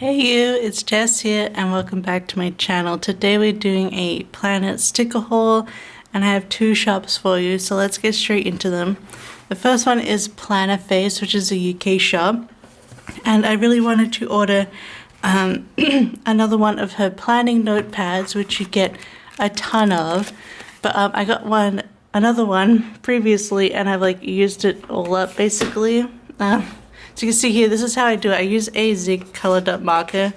Hey you, it's Jess here and welcome back to my channel. Today we're doing a Planet sticker haul and I have two shops for you, so let's get straight into them. The first one is Plannerface, which is a UK shop, and I really wanted to order another one of her planning notepads, which you get a ton of, but I got another one previously and I've used it all up basically. So you can see here, this is how I do it. I use a Zig color dot marker.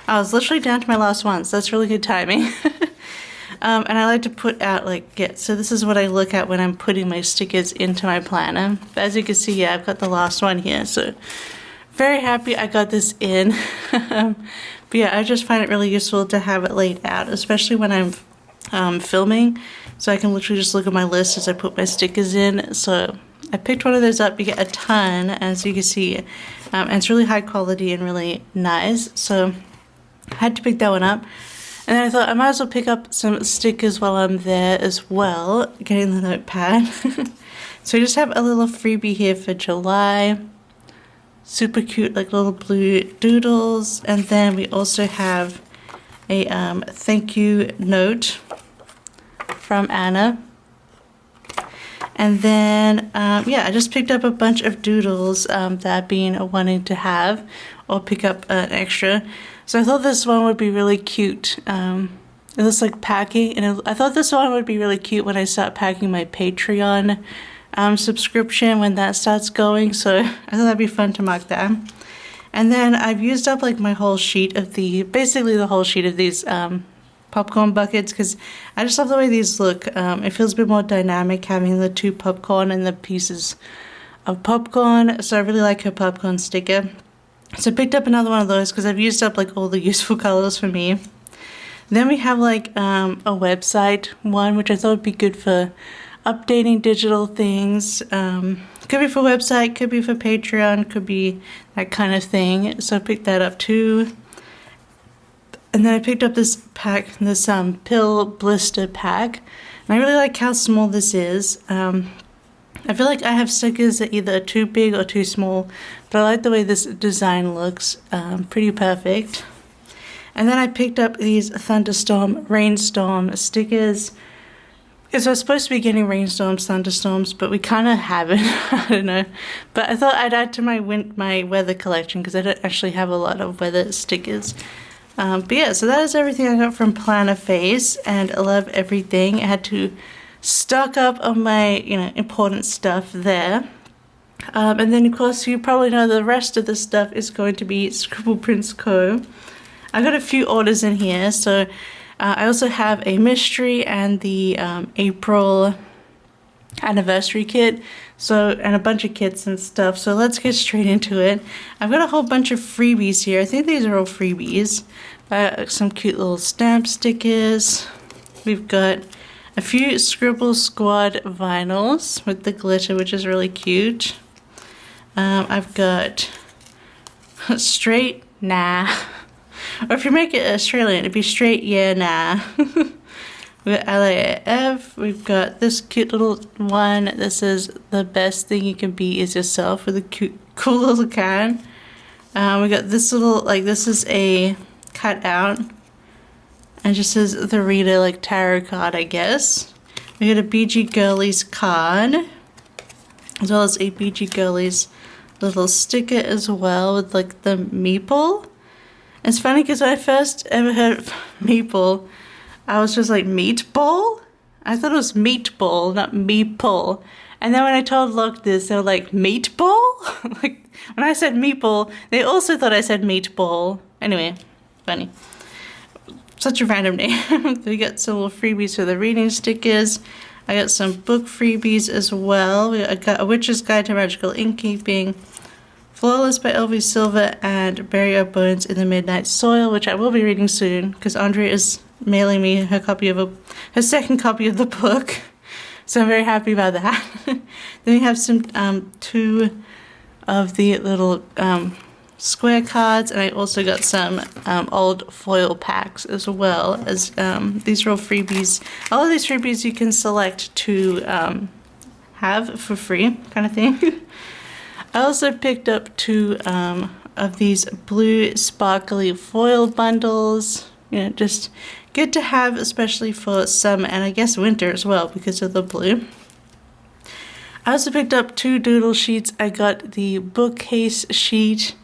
I was literally down to my last one, so that's really good timing. And I like to put out so this is what I look at when I'm putting my stickers into my planner. But as you can see, yeah, I've got the last one here, so very happy I got this in. But yeah, I just find it really useful to have it laid out, especially when I'm filming, so I can literally just look at my list as I put my stickers in. So I picked one of those up. You get a ton, as you can see, and it's really high quality and really nice, so I had to pick that one up. And then I thought I might as well pick up some stickers while I'm there as well, getting the notepad. So we just have a little freebie here for July. Super cute, little blue doodles. And then we also have a thank you note from Anna. And then, yeah, I just picked up a bunch of doodles that I've been wanting to have or pick up an extra. So I thought this one would be really cute. It looks like packing, and I thought this one would be really cute when I start packing my Patreon subscription when that starts going. So I thought that'd be fun to mark that. And then I've used up my whole sheet of basically the whole sheet of these popcorn buckets, because I just love the way these look. It feels a bit more dynamic having the two popcorn and the pieces of popcorn, so I really like her popcorn sticker. So I picked up another one of those because I've used up all the useful colors for me. Then we have a website one, which I thought would be good for updating digital things. Could be for website, could be for Patreon, could be that kind of thing. So I picked that up too. And then I picked up this pack, this pill blister pack, and I really like how small this is. I feel like I have stickers that either are too big or too small, but I like the way this design looks, pretty perfect. And then I picked up these thunderstorm, rainstorm stickers. Because I was supposed to be getting rainstorms, thunderstorms, but we kind of haven't. I don't know. But I thought I'd add to my weather collection because I don't actually have a lot of weather stickers. But yeah, so that is everything I got from Plannerface, and I love everything. I had to stock up on my, important stuff there. And then of course you probably know the rest of the stuff is going to be Scribble Prints Co. I got a few orders in here, so I also have a mystery and the April anniversary kit, and a bunch of kits and stuff. So let's get straight into it. I've got a whole bunch of freebies here. I think these are all freebies. Some cute little stamp stickers. We've got a few Scribble Squad vinyls with the glitter, which is really cute. I've got straight nah, or if you make it Australian, it'd be straight yeah nah. We got LAF. We've got this cute little one that says the best thing you can be is yourself, with a cute, cool little cat. We got this little, this is a cutout, and just says the reader, tarot card, I guess. We got a BG Girlies card, as well as a BG Girlies little sticker as well, with the meeple. It's funny because when I first ever heard of meeple, I was just meatball? I thought it was meatball, not meeple. And then when I told Locke this, they were like, meatball? When I said meeple, they also thought I said meatball. Anyway, funny. Such a random name. We got some little freebies for the reading stickers. I got some book freebies as well. I got A Witch's Guide to Magical Innkeeping, Flawless by LV Silver, and Bury Our Bones in the Midnight Soil, which I will be reading soon because Andrea is mailing me her second copy of the book. So I'm very happy about that. Then we have some two of the little square cards, and I also got some old foil packs as well, as these are all freebies. All of these freebies you can select to have for free, kind of thing. I also picked up two of these blue sparkly foil bundles. You know, just good to have, especially for summer and I guess winter as well because of the blue. I also picked up 2 doodle sheets. I got the bookcase sheet.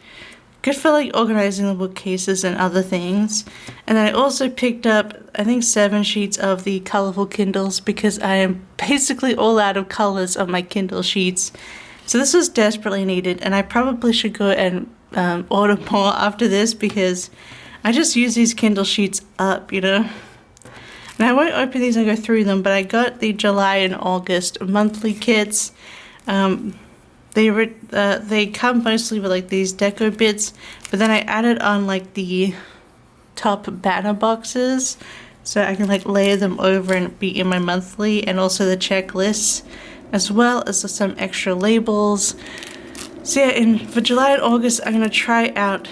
Good for like organizing the bookcases and other things. And then I also picked up, I think 7 sheets of the colorful Kindles because I am basically all out of colors on my Kindle sheets. So this was desperately needed, and I probably should go and order more after this because I just use these Kindle sheets up, you know. And I won't open these and go through them, but I got the July and August monthly kits. They come mostly with like these deco bits, but then I added on like the top banner boxes so I can like layer them over and be in my monthly, and also the checklists as well as some extra labels. So yeah, for July and August I'm going to try out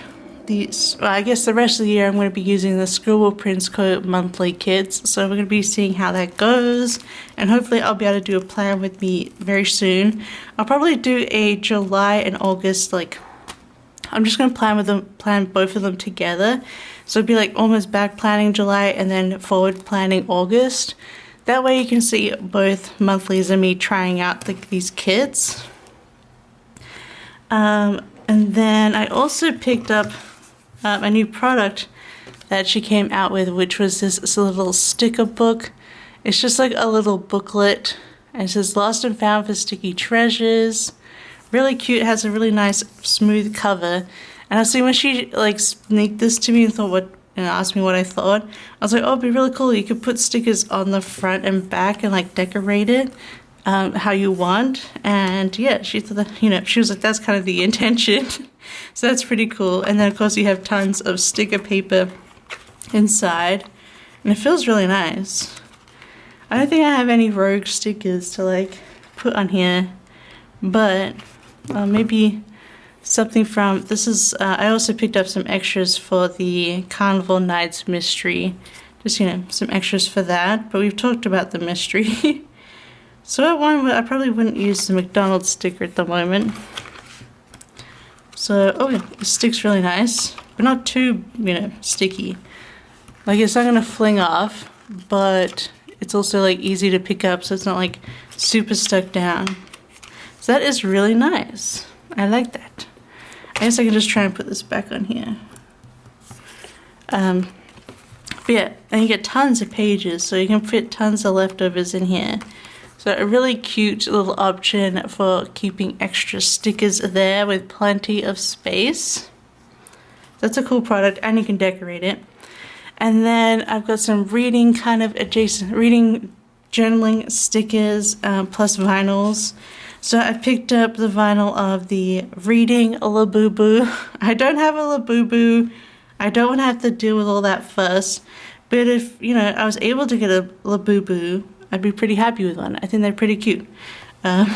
I guess the rest of the year I'm going to be using the Scribble Prints Co monthly kits, so we're going to be seeing how that goes, and hopefully I'll be able to do a plan with me very soon. I'll probably do a July and August, like I'm just going to plan both of them together, so it'd be like almost back planning July and then forward planning August. That way you can see both monthlies and me trying out these kits. And then I also picked up a new product that she came out with, which was this little sticker book. It's just like a little booklet, and it says Lost and Found for Sticky Treasures. Really cute. It has a really nice smooth cover. And I see when she like sneaked this to me and thought asked me what I thought, I was like, oh, it'd be really cool. You could put stickers on the front and back and like decorate it how you want. And yeah, she thought that, you know, she was like, that's kind of the intention. So that's pretty cool. And then of course you have tons of sticker paper inside, and it feels really nice. I don't think I have any rogue stickers to like put on here, but maybe something from this is I also picked up some extras for the Carnival Nights mystery, just, you know, some extras for that, but we've talked about the mystery. So that one I probably wouldn't use the McDonald's sticker at the moment. So, oh yeah, it sticks really nice, but not too, you know, sticky. Like, it's not gonna fling off, but it's also like easy to pick up, so it's not like super stuck down. So that is really nice. I like that. I guess I can just try and put this back on here. But yeah, and you get tons of pages, so you can fit tons of leftovers in here. So a really cute little option for keeping extra stickers there with plenty of space. That's a cool product, and you can decorate it. And then I've got some reading kind of adjacent, reading journaling stickers plus vinyls. So I picked up the vinyl of the Reading Labubu. I don't have a Labubu. I don't want to have to deal with all that fuss. But if, you know, I was able to get a Labubu, I'd be pretty happy with one. I think they're pretty cute. And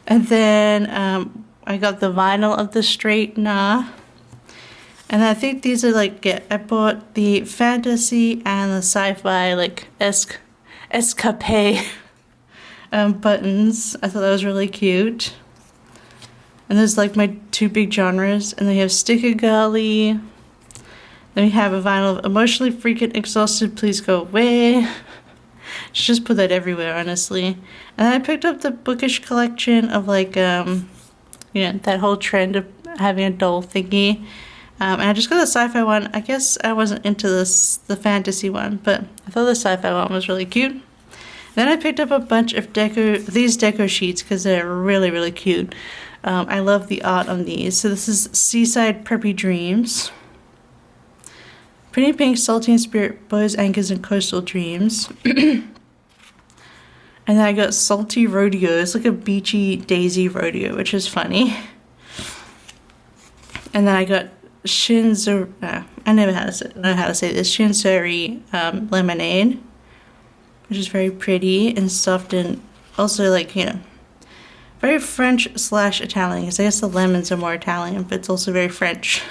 then I got the vinyl of the Straight Nah. And I think these are like, I bought the fantasy and the sci-fi like escape buttons. I thought that was really cute. And there's like my 2 big genres. And then we have Sticker Girly. Then we have a vinyl of Emotionally Freaking Exhausted, Please Go Away. Should just put that everywhere, honestly. And then I picked up the Bookish collection of like, you know, that whole trend of having a doll thingy. And I just got the sci-fi one. I guess I wasn't into the fantasy one, but I thought the sci-fi one was really cute. Then I picked up a bunch of these deco sheets because they're really, really cute. I love the art on these. So this is Seaside Preppy Dreams. Pretty Pink, Salty and Spirit, Bows, Anchors, and Coastal Dreams. And then I got Salty Rodeo. It's like a beachy daisy rodeo, which is funny. And then I got Shinzo, I never know how to say this, Shinsuri Lemonade, which is very pretty and soft, and also like, you know, very French / Italian, because I guess the lemons are more Italian, but it's also very French.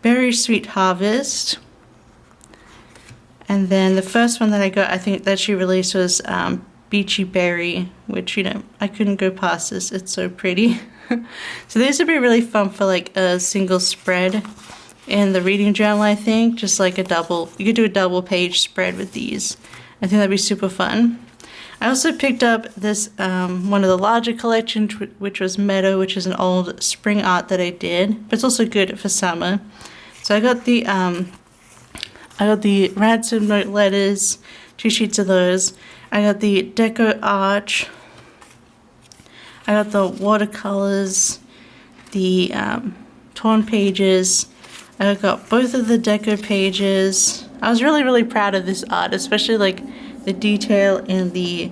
Berry Sweet Harvest. And then the first one that I got, I think that she released was Beachy Berry, which, you know, I couldn't go past this. It's so pretty. So these would be really fun for like a single spread in the reading journal, I think. Just like a double, you could do a double page spread with these. I think that'd be super fun. I also picked up this one of the larger collections, which was Meadow, which is an old spring art that I did, but it's also good for summer. So I got the ransom note letters, 2 sheets of those. I got the deco arch. I got the watercolors, the torn pages. I got both of the deco pages. I was really, really proud of this art, especially like the detail in the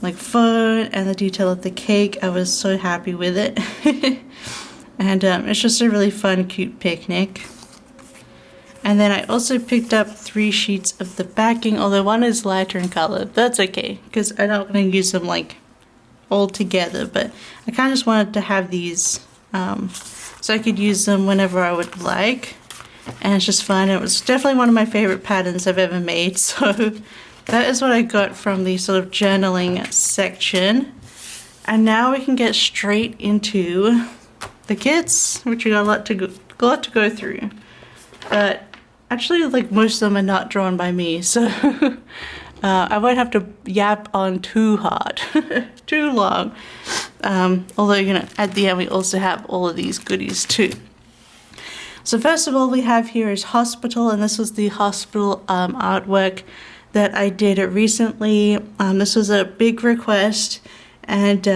like phone and the detail of the cake. I was so happy with it. And it's just a really fun, cute picnic. And then I also picked up 3 sheets of the backing, although one is lighter in color. But that's okay, because I'm not going to use them like all together. But I kind of just wanted to have these so I could use them whenever I would like. And it's just fun. It was definitely one of my favorite patterns I've ever made. So that is what I got from the sort of journaling section. And now we can get straight into the kits, which we got a lot to go through. But actually, like, most of them are not drawn by me, so I won't have to yap on too hard, too long. Although, you know, at the end we also have all of these goodies too. So first of all we have here is Hospital, and this was the hospital artwork that I did recently. This was a big request, and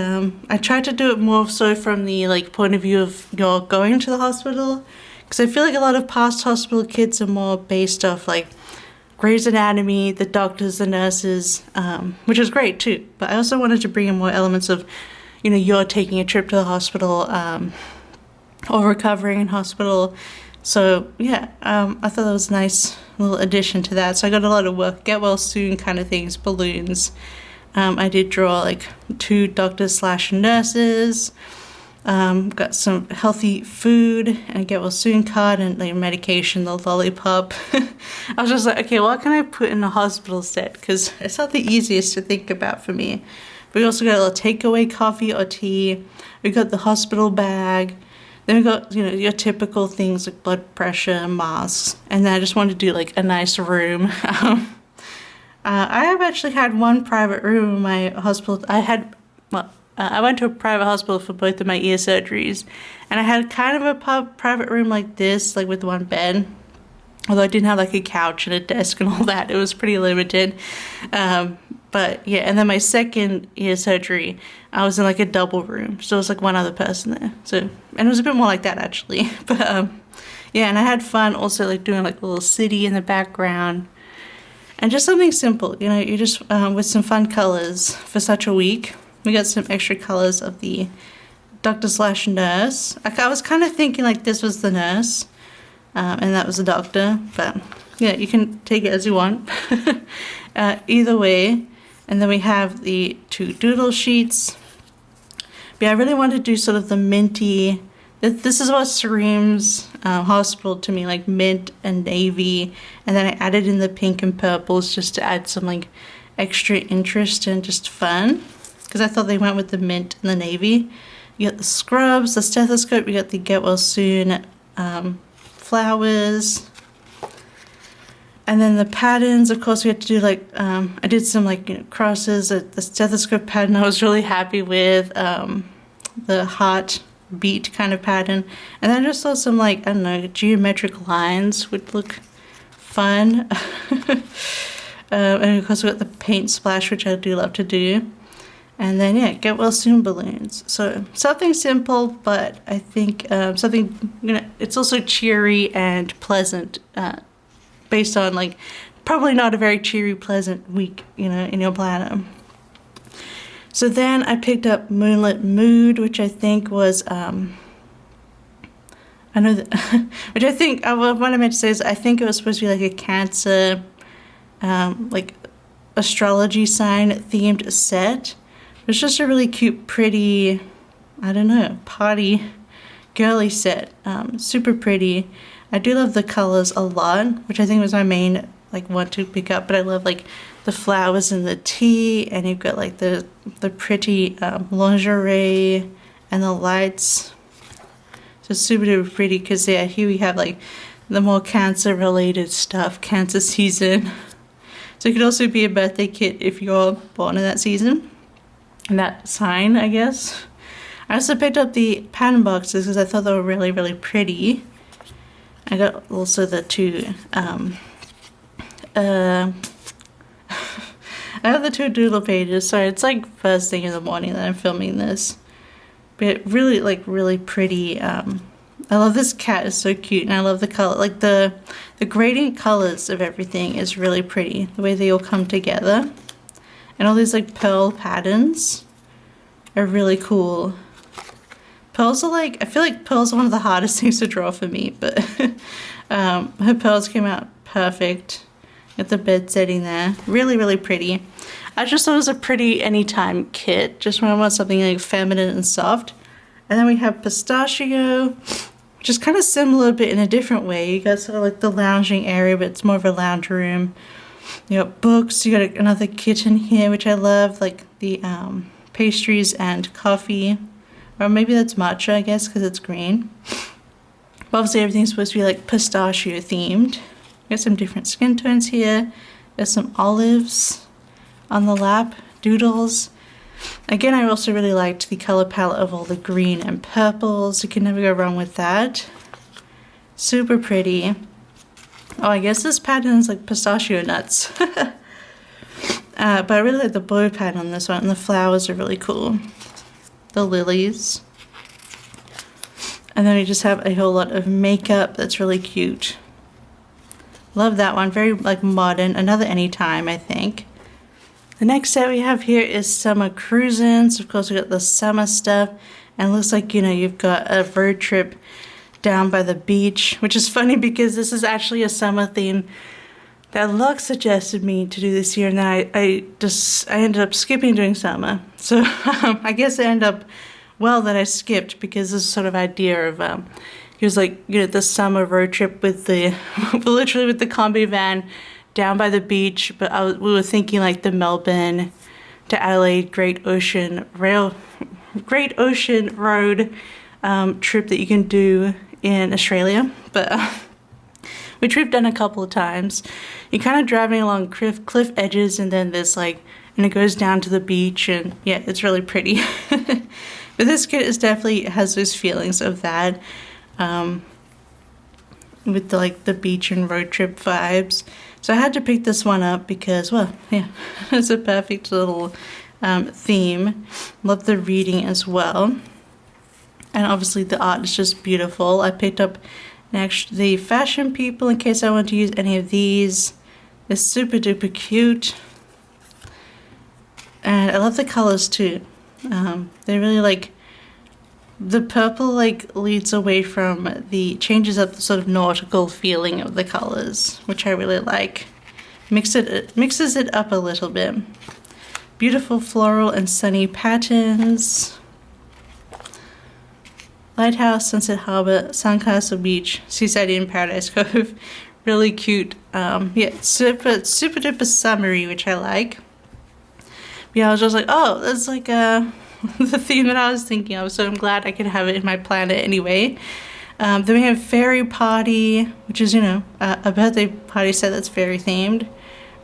I tried to do it more so from the like point of view of you're going to the hospital, because I feel like a lot of past hospital kits are more based off like Grey's Anatomy, the doctors, the nurses, which is great too. But I also wanted to bring in more elements of, you know, you're taking a trip to the hospital or recovering in hospital. So yeah, I thought that was a nice little addition to that. So I got a lot of work, get well soon kind of things, balloons. I did draw like 2 doctors slash nurses. Got some healthy food and get well soon card and like medication, the lollipop. I was just like, okay, what can I put in a hospital set? Because it's not the easiest to think about for me. We also got a little takeaway coffee or tea. We got the hospital bag. Then we got, you know, your typical things like blood pressure, masks. And then I just wanted to do like a nice room. I have actually had one private room in my hospital. I went to a private hospital for both of my ear surgeries, and I had kind of a private room like this, like with one bed. Although I didn't have like a couch and a desk and all that. It was pretty limited. But yeah, and then my second ear surgery, I was in like a double room. So it was like one other person there. So, and it was a bit more like that actually. But yeah, and I had fun also like doing like a little city in the background. And just something simple, you know, you just, with some fun colors for such a week. We got some extra colors of the doctor slash nurse. I was kind of thinking like this was the nurse, and that was the doctor. But yeah, you can take it as you want. Either way. And then we have the 2 doodle sheets. But yeah, I really wanted to do sort of the minty. This is what screams hospital to me, like mint and navy. And then I added in the pink and purples just to add some like extra interest and just fun. Because I thought they went with the mint and the navy. You got the scrubs, the stethoscope, you got the get well soon flowers. And then the patterns, of course, we had to do like, I did some like, you know, crosses, the stethoscope pattern I was really happy with, the heart beat kind of pattern. And then I just saw some like, I don't know, geometric lines would look fun. And of course we got the paint splash, which I do love to do. And then, yeah, get well soon balloons. So something simple, but I think something, you know, it's also cheery and pleasant based on, like, probably not a very cheery, pleasant week, you know, in your planner. So then I picked up Moonlit Mood, which I think was, I know that, which I think, what I meant to say is I think it was supposed to be like a Cancer, like, astrology sign themed set. It's just a really cute, pretty, I don't know, party, girly set. Super pretty. I do love the colors a lot, which I think was my main, like, one to pick up. But I love, like, the flowers and the tea. And you've got, like, the pretty lingerie and the lights. So super duper pretty because yeah, here we have like the more cancer related stuff, cancer season. So it could also be a birthday kit if you're born in that season, and that sign, I guess. I also picked up the pattern boxes because I thought they were really, really pretty. I got also the two, I have the two doodle pages. Sorry, it's like first thing in the morning that I'm filming this. But really, like, really pretty. I love this cat, it's so cute, and I love the color. Like, the gradient colors of everything is really pretty. The way they all come together. And all these, like, pearl patterns are really cool. Pearls are like, I feel like pearls are one of the hardest things to draw for me, but her pearls came out perfect. Got the bed setting there. Really, really pretty. I just thought it was a pretty anytime kit, just when I want something like feminine and soft. And then we have pistachio, which is kind of similar but in a different way. You got sort of like the lounging area, but it's more of a lounge room. You got books, you got another kitten here, which I love, like the pastries and coffee. Or maybe that's matcha, I guess, because it's green. But obviously everything's supposed to be like pistachio themed. Got some different skin tones here. There's some olives on the lap, doodles. Again, I also really liked the color palette of all the green and purples. You can never go wrong with that. Super pretty. Oh, I guess this pattern is like pistachio nuts. But I really like the blue pattern on this one, and the flowers are really cool. The lilies. And then we just have a whole lot of makeup that's really cute. Love that one. Very like modern. Another anytime, I think. The next set we have here is summer cruising. So of course we got the summer stuff. And it looks like, you know, you've got a road trip down by the beach. Which is funny because this is actually a summer theme that Luck suggested me to do this year. And then I ended up skipping doing summer. So I guess it ended up well that I skipped, because this sort of idea of he was like, you know, the summer road trip with the literally with the combi van down by the beach. But we were thinking like the Melbourne to Adelaide Great Ocean Road trip that you can do in Australia. But which we've done a couple of times. You're kind of driving along cliff edges, and then there's like, and it goes down to the beach, and yeah, it's really pretty. But this kit is definitely has those feelings of that, with the beach and road trip vibes. So I had to pick this one up because, well, yeah, it's a perfect little theme. Love the reading as well, and obviously the art is just beautiful. I picked up next the Fashion People in case I want to use any of these. It's super duper cute, and I love the colors too. They really like the purple, like leads away from changes up the sort of nautical feeling of the colors, which I really like. Mixes it up a little bit. Beautiful floral and sunny patterns. Lighthouse, Sunset Harbor, Sandcastle Beach, Seaside Inn, Paradise Cove. Really cute. Yeah, super duper summery, which I like. Yeah, I was just like, oh, that's like the theme that I was thinking of, so I'm glad I could have it in my planner anyway. Then we have Fairy Potty, which is, you know, a birthday party set that's fairy themed.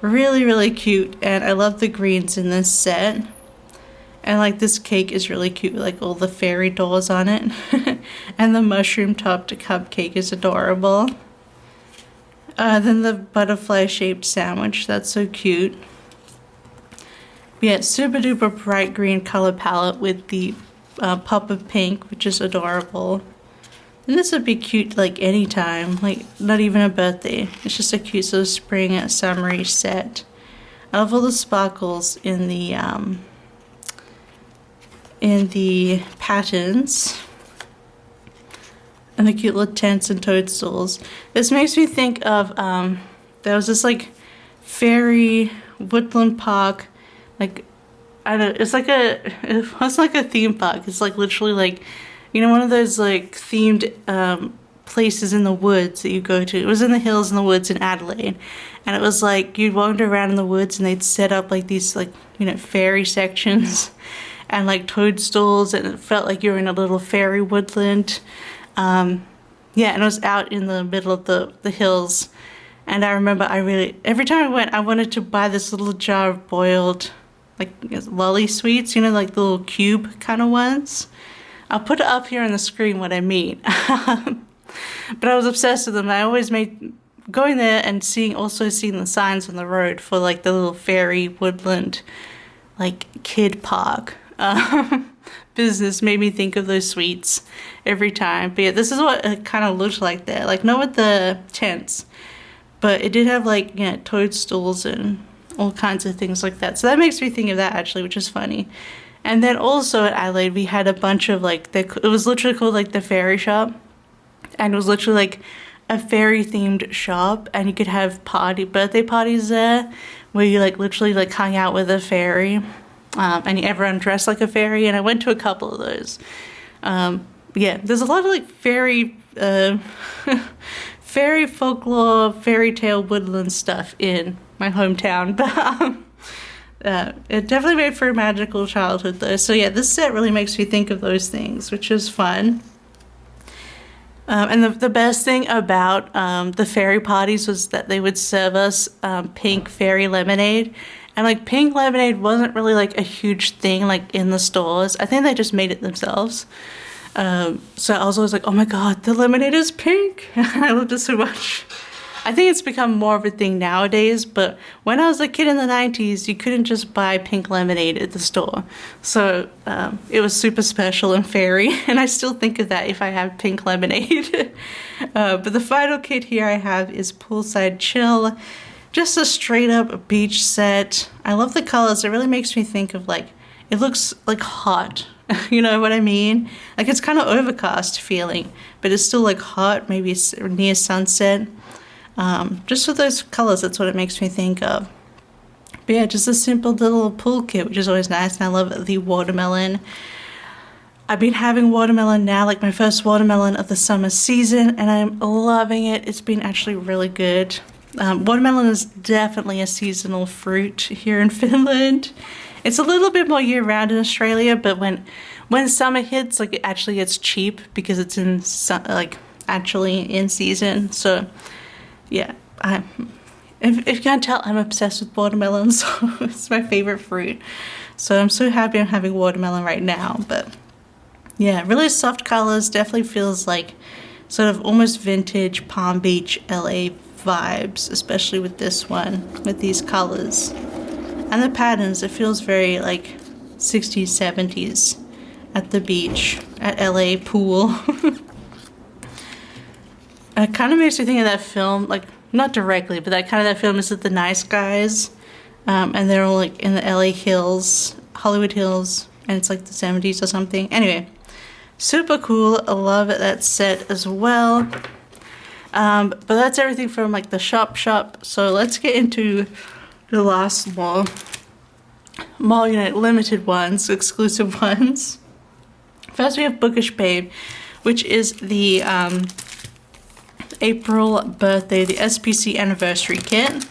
Really, really cute, and I love the greens in this set. And like this cake is really cute with like all the fairy dolls on it. And the mushroom topped cupcake is adorable. Then the butterfly shaped sandwich, that's so cute. Yeah, super duper bright green color palette with the pop of pink, which is adorable. And this would be cute like anytime, like not even a birthday. It's just a cute sort of spring summery set. I love all the sparkles in the patterns. And the cute little tents and toadstools. This makes me think of, there was this like fairy woodland park, like, I don't know, it was like a theme park. It's like literally like, you know, one of those like themed places in the woods that you go to. It was in the hills in the woods in Adelaide. And it was like, you'd wander around in the woods and they'd set up like these like, you know, fairy sections. and like toadstools, and it felt like you were in a little fairy woodland. Yeah, and it was out in the middle of the hills. And I remember every time I went, I wanted to buy this little jar of boiled, like, lolly sweets, you know, like the little cube kind of ones. I'll put it up here on the screen what I mean. But I was obsessed with them. I always made going there and seeing the signs on the road for like the little fairy woodland, like kid park business made me think of those sweets every time. But yeah, this is what it kind of looked like there. Like, not with the tents, but it did have like, yeah, toadstools and all kinds of things like that. So that makes me think of that actually, which is funny. And then also at Adelaide, we had a bunch of like, it was literally called like the fairy shop. And it was literally like a fairy themed shop, and you could have birthday parties there where you like literally like hung out with a fairy, and everyone dressed like a fairy. And I went to a couple of those. Yeah, there's a lot of like fairy fairy folklore, fairy tale woodland stuff in my hometown, but it definitely made for a magical childhood though. So yeah, this set really makes me think of those things, which is fun. And the best thing about the fairy parties was that they would serve us pink fairy lemonade. And like, pink lemonade wasn't really like a huge thing like in the stores. I think they just made it themselves. So I was always like, oh my god, the lemonade is pink. I loved it so much. I think it's become more of a thing nowadays, but when I was a kid in the 90s, you couldn't just buy pink lemonade at the store. So it was super special and fairy, and I still think of that if I have pink lemonade. But the final kit here I have is Poolside Chill. Just a straight up beach set. I love the colors. It really makes me think of like, it looks like hot. You know what I mean? Like, it's kind of overcast feeling, but it's still like hot, maybe it's near sunset. Just with those colors, that's what it makes me think of. But yeah, just a simple little pool kit, which is always nice. And I love the watermelon. I've been having watermelon now, like my first watermelon of the summer season, and I'm loving it. It's been actually really good. Watermelon is definitely a seasonal fruit here in Finland. It's a little bit more year-round in Australia, but when summer hits, like, it actually gets cheap because it's actually in season. So yeah, if you can't tell, I'm obsessed with watermelon, so it's my favorite fruit. So I'm so happy I'm having watermelon right now. But yeah, really soft colors, definitely feels like sort of almost vintage Palm Beach, LA vibes, especially with this one, with these colors. And the patterns, it feels very like 60s, 70s at the beach, at LA pool. It kind of makes me think of that film, like, not directly, but that film, is it The Nice Guys? And they're all like in the LA hills, Hollywood Hills, and it's like the 70s or something. Anyway, super cool. I love that set as well. But that's everything from like the shop. So let's get into the last more limited ones, exclusive ones. First we have Bookish Babe, which is the April birthday, the SPC anniversary kit.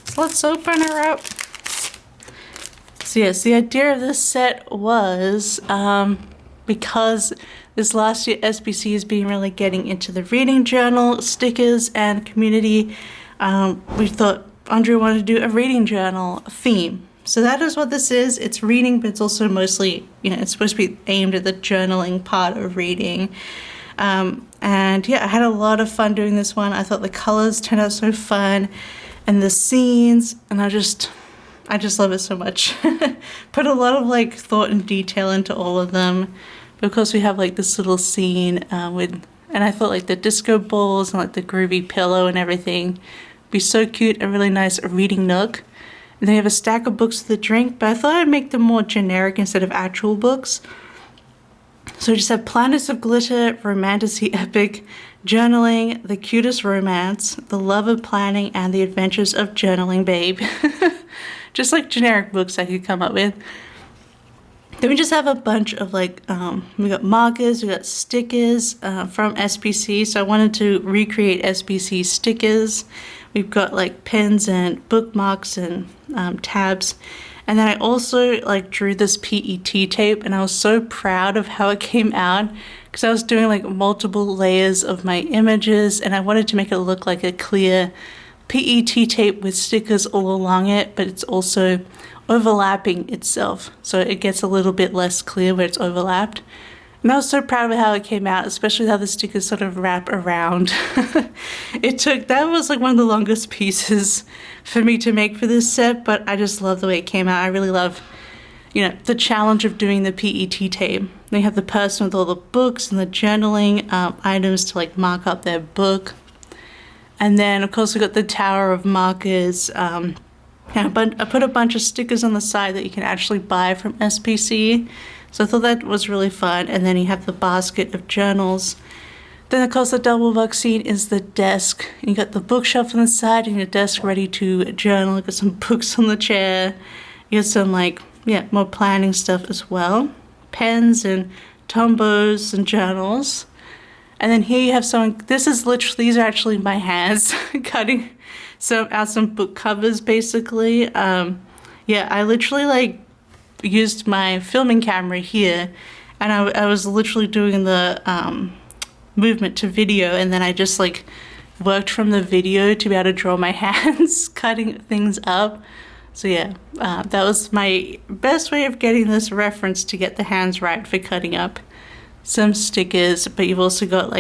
So let's open her up. So yes, the idea of this set was because this last year SPC has been really getting into the reading journal, stickers, and community. We thought Andrea wanted to do a reading journal theme. So that is what this is. It's reading, but it's also mostly, it's supposed to be aimed at the journaling part of reading. And yeah, I had a lot of fun doing this one. I thought the colors turned out so fun, and the scenes, and I just love it so much. Put a lot of like thought and detail into all of them. Because we have like this little scene and I thought like the disco balls and like the groovy pillow and everything be so cute, a really nice reading nook. And then you have a stack of books with a drink, but I thought I'd make them more generic instead of actual books. So we just have Planets of Glitter, Romantasy Epic, Journaling, The Cutest Romance, The Love of Planning, and The Adventures of Journaling Babe. Just like generic books I could come up with. Then we just have a bunch of like, we got markers, we got stickers from SPC. So I wanted to recreate SPC stickers. We've got like pens and bookmarks and tabs. And then I also like drew this PET tape, and I was so proud of how it came out because I was doing like multiple layers of my images, and I wanted to make it look like a clear PET tape with stickers all along it, but it's also overlapping itself, so it gets a little bit less clear where it's overlapped. And I was so proud of how it came out, especially how the stickers sort of wrap around. That was like one of the longest pieces for me to make for this set, but I just love the way it came out. I really love, you know, the challenge of doing the PET tape. Then you have the person with all the books and the journaling items to like mark up their book. And then of course we got the tower of markers. I put a bunch of stickers on the side that you can actually buy from SPC. So I thought that was really fun. And then you have the basket of journals. Then of course the double box scene is the desk. You got the bookshelf on the side and your desk ready to journal. You got some books on the chair. You got some more planning stuff as well. Pens and tombos and journals. And then here you have these are actually my hands cutting out some book covers basically. I literally used my filming camera here, and I was literally doing the movement to video, and then I just worked from the video to be able to draw my hands cutting things up. So yeah, that was my best way of getting this reference to get the hands right for cutting up some stickers. But you've also got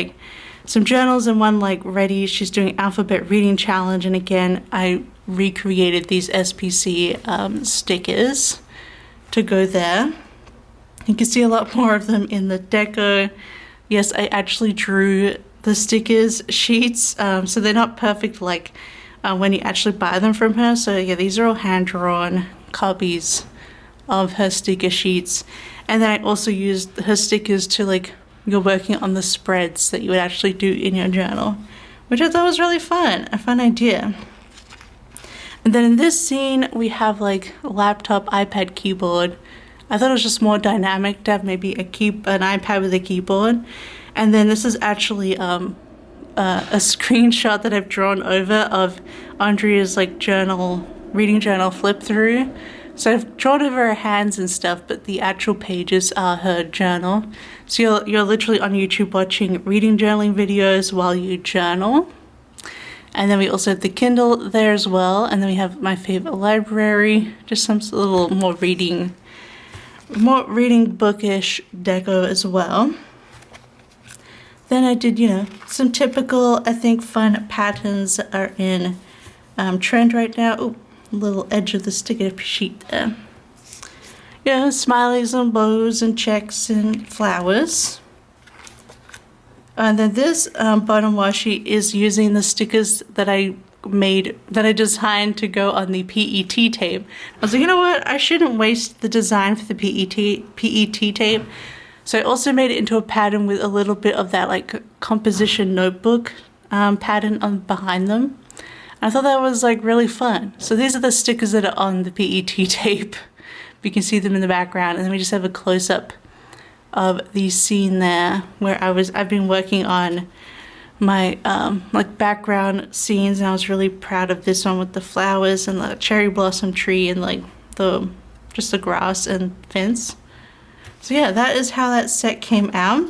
some journals and one ready. She's doing alphabet reading challenge, and again I recreated these SPC stickers to go there. You can see a lot more of them in the deco. Yes, I actually drew the stickers sheets, so they're not perfect when you actually buy them from her. So yeah, these are all hand-drawn copies of her sticker sheets. And then I also used her stickers to you're working on the spreads that you would actually do in your journal, which I thought was really fun, a fun idea. And then in this scene, we have laptop, iPad, keyboard. I thought it was just more dynamic to have maybe an iPad with a keyboard. And then this is actually a screenshot that I've drawn over of Andrea's reading journal flip through. So I've drawn over her hands and stuff, but the actual pages are her journal. So you're literally on YouTube watching reading journaling videos while you journal. And then we also have the Kindle there as well. And then we have my favorite library, just some little more reading bookish deco as well. Then I did, some typical, I think, fun patterns that are in trend right now. Ooh, little edge of the sticker sheet there. Smileys and bows and checks and flowers. And then this bottom washi is using the stickers that I designed to go on the PET tape. I was like, you know what? I shouldn't waste the design for the PET tape. So I also made it into a pattern with a little bit of that composition notebook pattern behind them. And I thought that was really fun. So these are the stickers that are on the PET tape. You can see them in the background. And then we just have a close-up of the scene there where I've been working on my background scenes, and I was really proud of this one with the flowers and the cherry blossom tree and just the grass and fence. So yeah, that is how that set came out.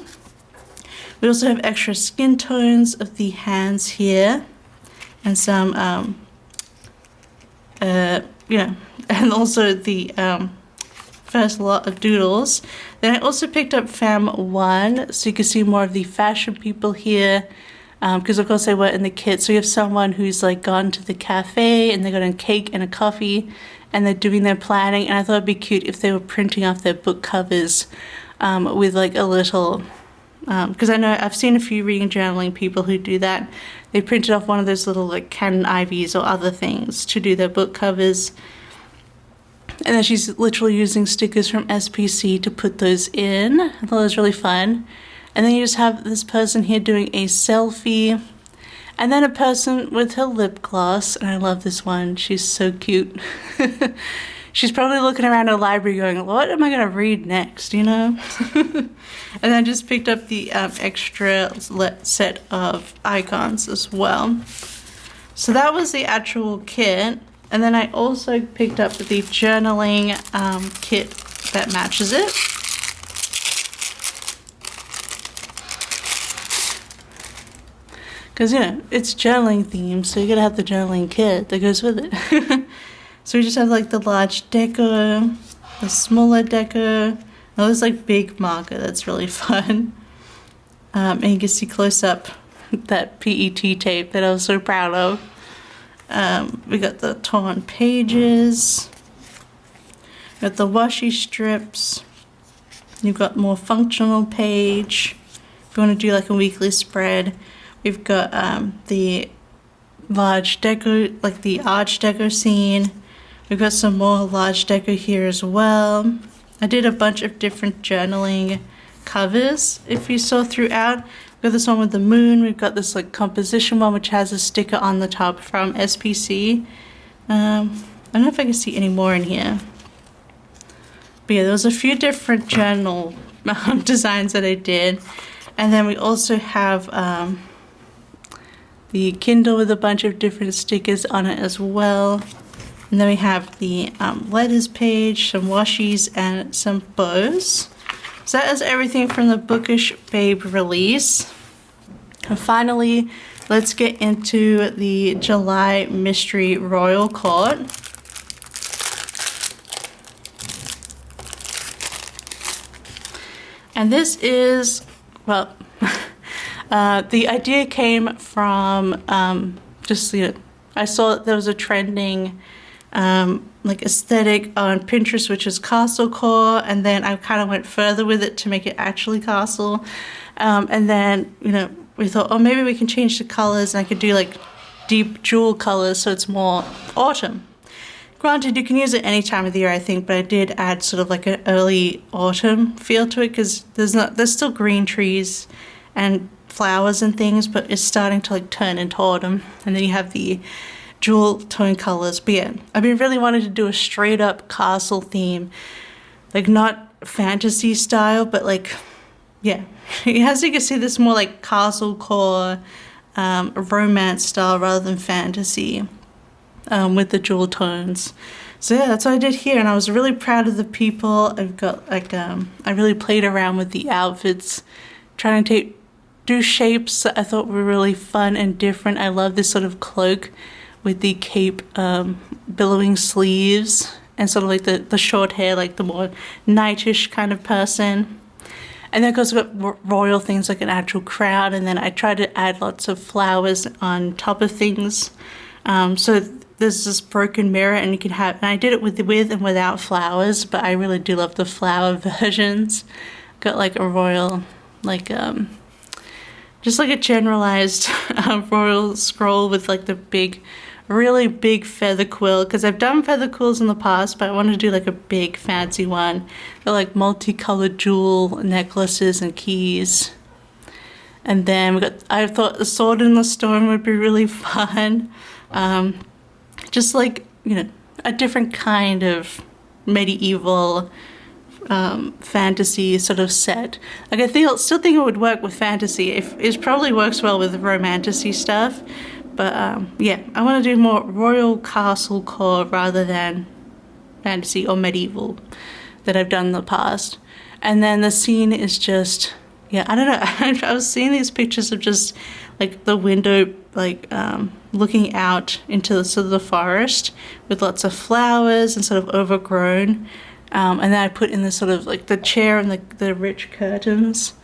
We also have extra skin tones of the hands here, and some and also the first lot of doodles. Then I also picked up Fam 1, so you can see more of the fashion people here, because of course they were in the kit. So you have someone who's gone to the cafe and they got a cake and a coffee and they're doing their planning, and I thought it'd be cute if they were printing off their book covers with a little, because I know I've seen a few reading journaling people who do that. They printed off one of those little Canon Ivies or other things to do their book covers. And then she's literally using stickers from SPC to put those in. I thought it was really fun. And then you just have this person here doing a selfie. And then a person with her lip gloss. And I love this one. She's so cute. She's probably looking around her library going, what am I going to read next, And I just picked up the extra set of icons as well. So that was the actual kit. And then I also picked up the journaling kit that matches it. Because, you know, it's journaling themed, so you gotta have the journaling kit that goes with it. So we just have like the large decor, the smaller decor, oh, this like big marker that's really fun. And you can see close up that PET tape that I was so proud of. We got the torn pages, got the washi strips, you've got more functional page. If you want to do like a weekly spread, we've got the large deco, like the arch deco scene. We've got some more large deco here as well. I did a bunch of different journaling covers if you saw throughout. We've got this one with the moon. We've got this like composition one which has a sticker on the top from SPC. I don't know if I can see any more in here. But yeah, there was a few different journal designs that I did. And then we also have the Kindle with a bunch of different stickers on it as well. And then we have the letters page, some washies, and some bows. So that is everything from the Bookish Babe release. And finally, let's get into the July Mystery Royal Court. And this is, well, the idea came from just, you know, I saw there was a trending like aesthetic on Pinterest, which is castle core, and then I kind of went further with it to make it actually castle. And then, you know, we thought, oh, maybe we can change the colors, and I could do like deep jewel colors so it's more autumn. Granted, you can use it any time of the year, I think, but I did add sort of like an early autumn feel to it because there's still green trees and flowers and things, but it's starting to like turn into autumn. And then you have the jewel tone colors. But yeah, I've been really wanting to do a straight up castle theme, like not fantasy style, but like, yeah, as you can see, this more like castle core, romance style rather than fantasy, with the jewel tones. So yeah, that's what I did here, and I was really proud of the people. I've got like I really played around with the outfits, trying to do shapes that I thought were really fun and different. I love this sort of cloak with the cape, billowing sleeves, and sort of like the short hair, like the more knightish kind of person. And then of course we've got royal things like an actual crown, and then I tried to add lots of flowers on top of things. So there's this broken mirror, and you can have, and I did it with and without flowers, but I really do love the flower versions. Got like a royal, like just like a generalized royal scroll with like the big, really big feather quill, because I've done feather quills in the past, but I wanted to do like a big fancy one. They're like multicolored jewel necklaces and keys. And then I thought the sword in the stone would be really fun. Just like, you know, a different kind of medieval fantasy sort of set. Like I still think it would work with fantasy. It probably works well with romantasy stuff. But yeah, I want to do more royal castle core rather than fantasy or medieval that I've done in the past. And then the scene is just, yeah, I don't know. I was seeing these pictures of just like the window, like looking out into the sort of the forest with lots of flowers and sort of overgrown. And then I put in the sort of like the chair and the rich curtains.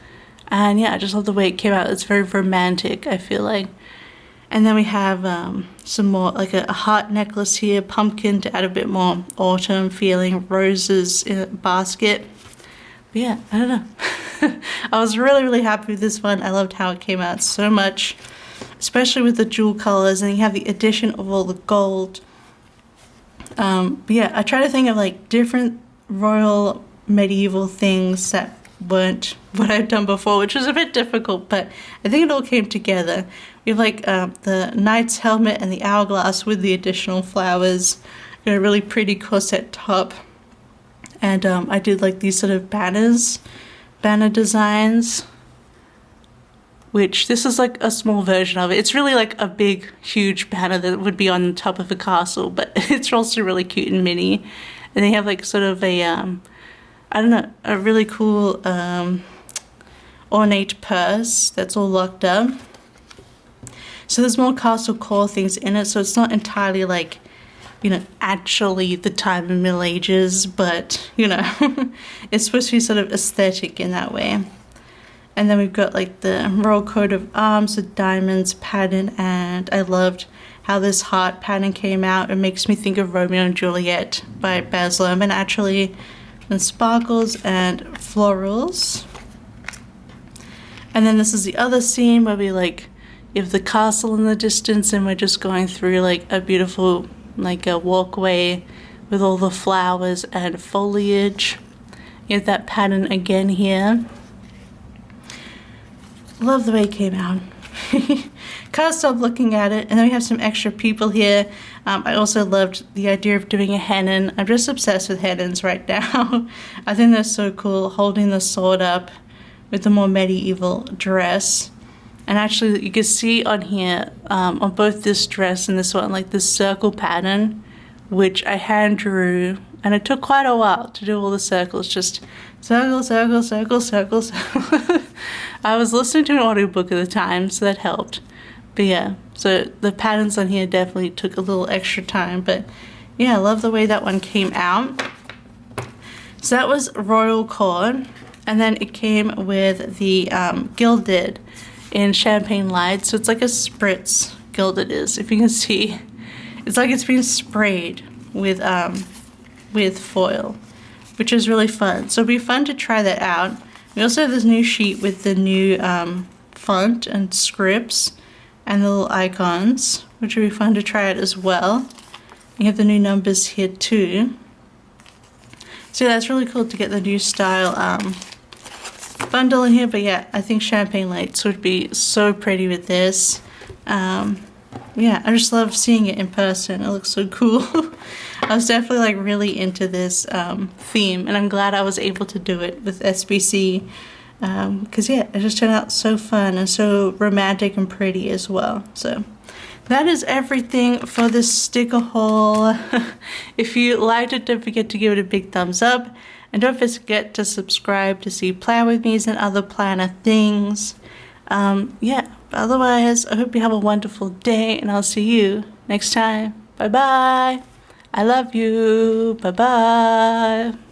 And yeah, I just love the way it came out. It's very romantic, I feel like. And then we have some more, like a heart necklace here, pumpkin to add a bit more autumn feeling, roses in a basket. But yeah, I don't know. I was really, really happy with this one. I loved how it came out so much, especially with the jewel colors, and you have the addition of all the gold. But yeah, I try to think of like different royal medieval things that weren't what I've done before, which was a bit difficult, but I think it all came together. We have like the knight's helmet and the hourglass with the additional flowers, a really pretty corset top, and I did like these sort of banner designs. which this is like a small version of it. It's really like a big, huge banner that would be on top of a castle, but it's also really cute and mini. And they have like sort of a, I don't know, a really cool ornate purse that's all locked up. So there's more castle core things in it, so it's not entirely like, you know, actually the time of Middle Ages, but, you know, it's supposed to be sort of aesthetic in that way. And then we've got like the royal coat of arms with diamonds pattern, and I loved how this heart pattern came out. It makes me think of Romeo and Juliet by Baz Luhrmann actually, and sparkles and florals. And then this is the other scene where we like, you have the castle in the distance and we're just going through like a beautiful like a walkway with all the flowers and foliage. You have that pattern again here. Love the way it came out. Can't stop looking at it. And then we have some extra people here. I also loved the idea of doing a hennin. I'm just obsessed with hennins right now. I think they're so cool, holding the sword up with the more medieval dress. And actually you can see on here, on both this dress and this one, like this circle pattern, which I hand drew, and it took quite a while to do all the circles, just circle, circle, circle, circle, circle. I was listening to an audiobook at the time, so that helped. But yeah, so the patterns on here definitely took a little extra time, but yeah, I love the way that one came out. So that was Royal Court, and then it came with the Gilded in Champagne Light. So it's like a spritz, Gilded is, if you can see. It's like it's been sprayed with foil, which is really fun. So it'll be fun to try that out. We also have this new sheet with the new font and scripts and the little icons, which will be fun to try out as well. You have the new numbers here too. So yeah, that's really cool to get the new style bundle in here. But yeah, I think Champagne Lights would be so pretty with this. Yeah, I just love seeing it in person. It looks so cool. I was definitely like really into this theme, and I'm glad I was able to do it with SBC, because yeah, it just turned out so fun and so romantic and pretty as well. So that is everything for this sticker haul. If you liked it, don't forget to give it a big thumbs up. And don't forget to subscribe to see Plan With Me's and other planner things. Yeah, otherwise, I hope you have a wonderful day, and I'll see you next time. Bye-bye. I love you. Bye-bye.